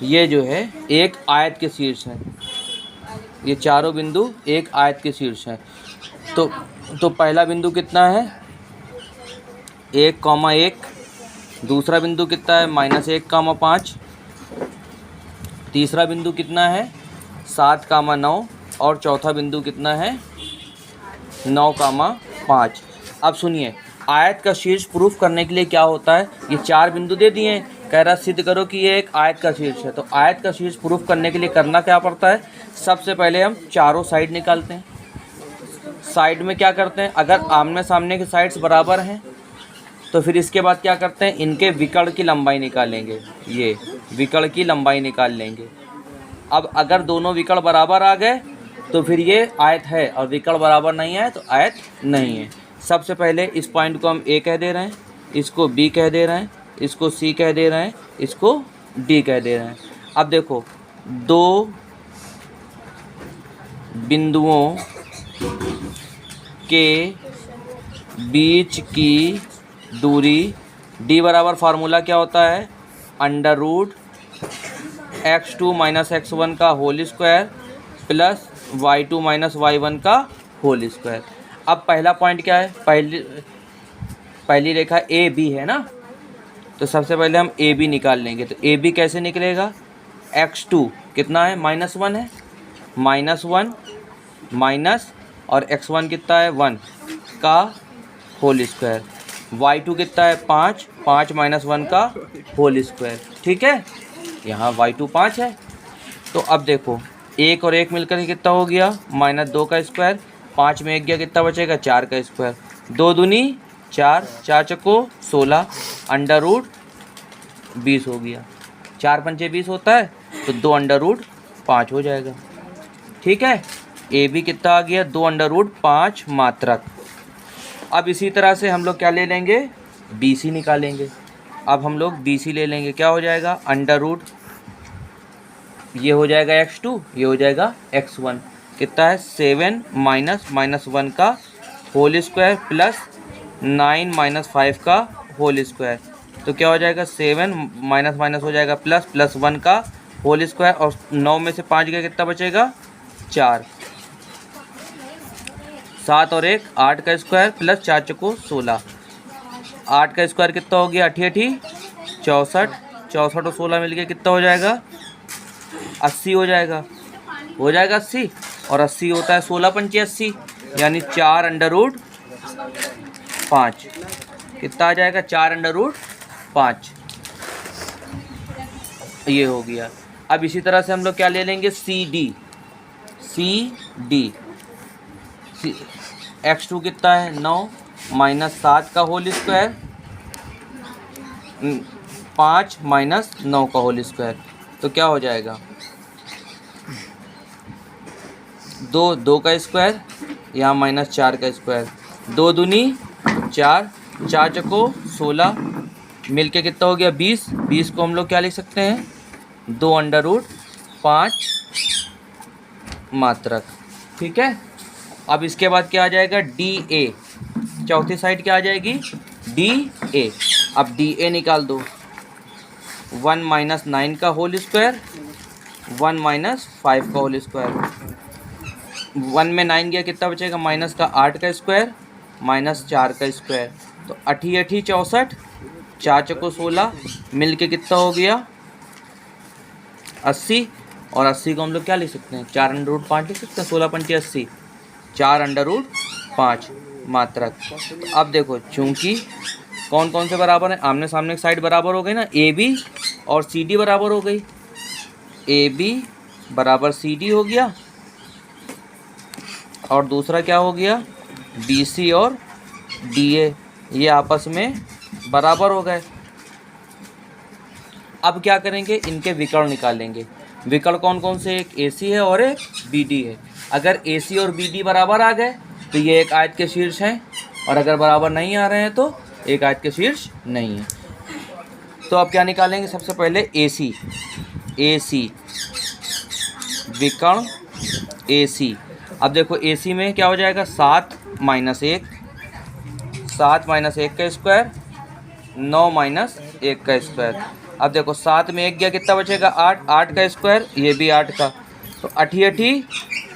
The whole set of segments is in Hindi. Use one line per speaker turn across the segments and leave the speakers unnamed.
ये जो है एक आयत के शीर्ष है, ये चारों बिंदु एक आयत के शीर्ष हैं। तो पहला बिंदु कितना है 1,1, दूसरा बिंदु कितना है -1,5, तीसरा बिंदु कितना है 7,9 और चौथा बिंदु कितना है 9,5। अब सुनिए, आयत का शीर्ष प्रूफ करने के लिए क्या होता है, ये चार बिंदु दे दिए हैं, कह रहा सिद्ध करो कि ये एक आयत का शीर्ष है। तो आयत का शीर्ष प्रूफ करने के लिए करना क्या पड़ता है, सबसे पहले हम चारों साइड निकालते हैं। साइड में क्या करते हैं, अगर आमने सामने के साइड्स बराबर हैं तो फिर इसके बाद क्या करते हैं, इनके विकर्ण की लंबाई निकालेंगे, ये विकर्ण की लंबाई निकाल लेंगे। अब अगर दोनों विकर्ण बराबर आ गए तो फिर ये आयत है, और विकर्ण बराबर नहीं है तो आयत नहीं है। सबसे पहले इस पॉइंट को हम ए कह दे रहे हैं, इसको बी कह दे रहे हैं, इसको सी कह दे रहे हैं, इसको डी कह दे रहे हैं। अब देखो, दो बिंदुओं के बीच की दूरी d बराबर फार्मूला क्या होता है, √x2 - x1 का whole square plus y2 - y1 का होल स्क्वायर। अब पहला पॉइंट क्या है, पहली रेखा ए बी है ना, तो सबसे पहले हम ए बी निकाल लेंगे। तो ए बी कैसे निकलेगा, x2 कितना है -1 है, -1 माइनस और x1 कितना है 1 का होल स्क्वायर, y2 कितना है 5 -1 का होल स्क्वायर। ठीक है, यहाँ y2 5 है। तो अब देखो, एक और एक मिलकर के कितना हो गया -2 का स्क्वायर, 5 में 1 गया, कितना बचेगा 4 का स्क्वायर, 2 दूनी 4, 4 चक्को 16, √20 हो गया, 4 पंचे 20 होता है, तो 2 √5 हो जाएगा। ठीक है, ए बी कितना आ गया 2 √5 मात्रक। अब इसी तरह से हम लोग क्या ले लेंगे, बी सी निकालेंगे। अब हम लोग बी सी ले लेंगे, क्या हो जाएगा √ ये हो जाएगा x2, ये हो जाएगा x1, कितना है 7 -1 का होल स्क्वायर प्लस 9 - 5 का होल स्क्वायर। तो क्या हो जाएगा 7 माइनस हो जाएगा प्लस 1 का होल स्क्वायर, और 9 में से 5 गया, कितना बचेगा 4, 7 और 1 8 का स्क्वायर प्लस 4 चौको 16, 8 का स्क्वायर कितना हो गया 8 64, 64 और 16 मिल गया, कितना हो जाएगा 80 हो जाएगा 80, और 80 होता है 16 पंचे 80, यानी 4 √5, कितना आ जाएगा 4 √5, ये हो गया। अब इसी तरह से हम लोग क्या ले लेंगे, सी डी, x2 कितना है 9 -7 का होल स्क्वायर, 5 - 9 का होल स्क्वायर, तो क्या हो जाएगा 2 का स्क्वायर, यहाँ -4 का स्क्वायर, 2 दूनी 4, 4 चको 16, मिल के कितना हो गया 20 को हम लोग क्या लिख सकते हैं 2 √5 मात्रक। ठीक है, अब इसके बाद क्या आ जाएगा डी ए, चौथी साइड क्या आ जाएगी डी ए। अब डी ए निकाल दो, 1 - 9 का होल स्क्वायर, 1 - 5 का होल स्क्वायर, 1 में 9 गया, कितना बचेगा माइनस का 8 का स्क्वायर -4 का स्क्वायर, तो 8 64, 4 चको 16, मिल के कितना हो गया 80, और 80 को हम लोग क्या लिख सकते हैं 4 √5 लिख सकते हैं, 16 पंचे 80, 4 √5 मात्रक। तो अब देखो, चूंकि कौन कौन से बराबर हैं, आमने सामने की साइड बराबर हो गई ना, ए बी और सी डी बराबर हो गई, ए बी बराबर सी डी हो गया, और दूसरा क्या हो गया बी सी और डी ए, ये आपस में बराबर हो गए। अब क्या करेंगे, इनके विकर्ण निकालेंगे। विकर्ण कौन कौन से, एक ए सी है और एक बी डी है। अगर ए सी और बी डी बराबर आ गए तो ये एक आयत के शीर्ष हैं, और अगर बराबर नहीं आ रहे हैं तो एक आयत के शीर्ष नहीं है। तो अब क्या निकालेंगे, सबसे पहले ए सी विकर्ण ए सी। अब देखो ए सी में क्या हो जाएगा 7 - 1 का स्क्वायर, 9 - 1 का स्क्वायर, अब देखो 7 में 1 गया, कितना बचेगा 8, 8 का स्क्वायर, ये भी 8 का, तो 8 8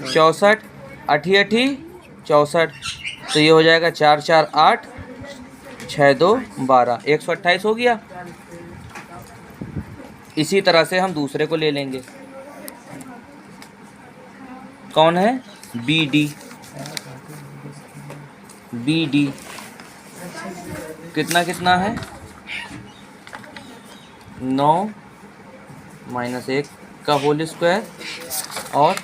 64, 8 8 64, तो ये हो जाएगा 4 4 8, 6 2 12, 128 हो गया। इसी तरह से हम दूसरे को ले लेंगे, कौन है, बी डी। बी डी कितना कितना है, 9 माइनस 1 का होल स्क्वायर और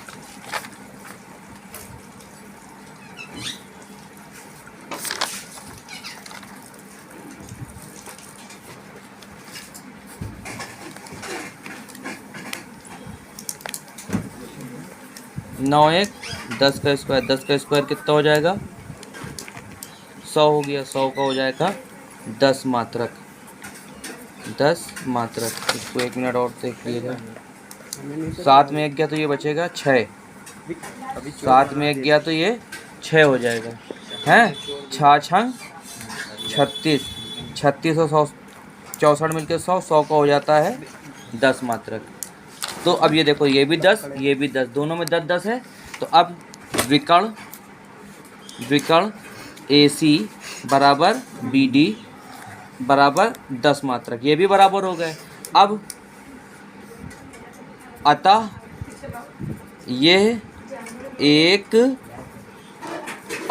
9 1 10 का स्क्वायर, 10 का स्क्वायर कितना हो जाएगा, 100 हो गया, 100 का हो जाएगा 10 मात्रक, 10 मात्रक। इसको 1 मिनट और देख लीजिएगा। 7 में 1 गया तो ये बचेगा 6, 7 में 1 गया तो ये 6 हो जाएगा, हैं 6 6 36, 36 और 100 64 मिलकर 100, 100 का हो जाता है 10 मात्रक। तो अब ये देखो, ये भी 10, ये भी 10, दोनों में 10 10 है। तो अब विकर्ण AC बराबर BD बराबर 10 मात्रक, ये भी बराबर हो गए। अब अतः यह एक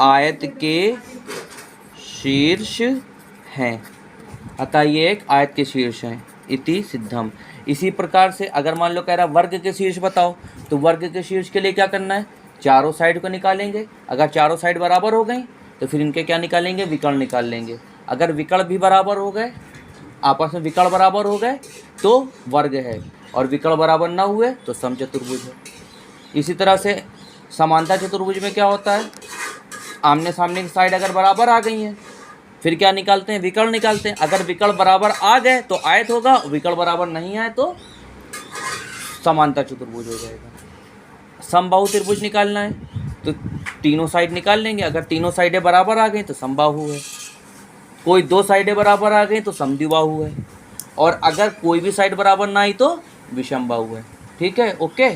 आयत के शीर्ष हैं, अतः ये एक आयत के शीर्ष हैं, इति सिद्धम। इसी प्रकार से अगर मान लो कह रहा वर्ग के शीर्ष बताओ, तो वर्ग के शीर्ष के लिए क्या करना है, चारों साइड को निकालेंगे। अगर चारों साइड बराबर हो गई तो फिर इनके क्या निकालेंगे, विकर्ण निकाल लेंगे। अगर विकर्ण भी बराबर हो गए, आपस में विकर्ण बराबर हो गए तो वर्ग है, और विकर्ण बराबर ना हुए तो समचतुर्भुज है। इसी तरह से समांतर चतुर्भुज में क्या होता है, आमने सामने की साइड अगर बराबर आ गई हैं, फिर क्या निकालते हैं, विकर्ण निकालते हैं। अगर विकर्ण बराबर आ गए तो आयत होगा, विकर्ण बराबर नहीं आए तो समांतर चतुर्भुज हो जाएगा। समबाहु त्रिभुज निकालना है तो तीनों साइड निकाल लेंगे। अगर तीनों साइडें बराबर आ गई तो समबाहु है, कोई दो साइडें बराबर आ गई तो समद्विबाहु है, और अगर कोई भी साइड बराबर ना आई तो विषमबाहु है। ठीक है, ओके।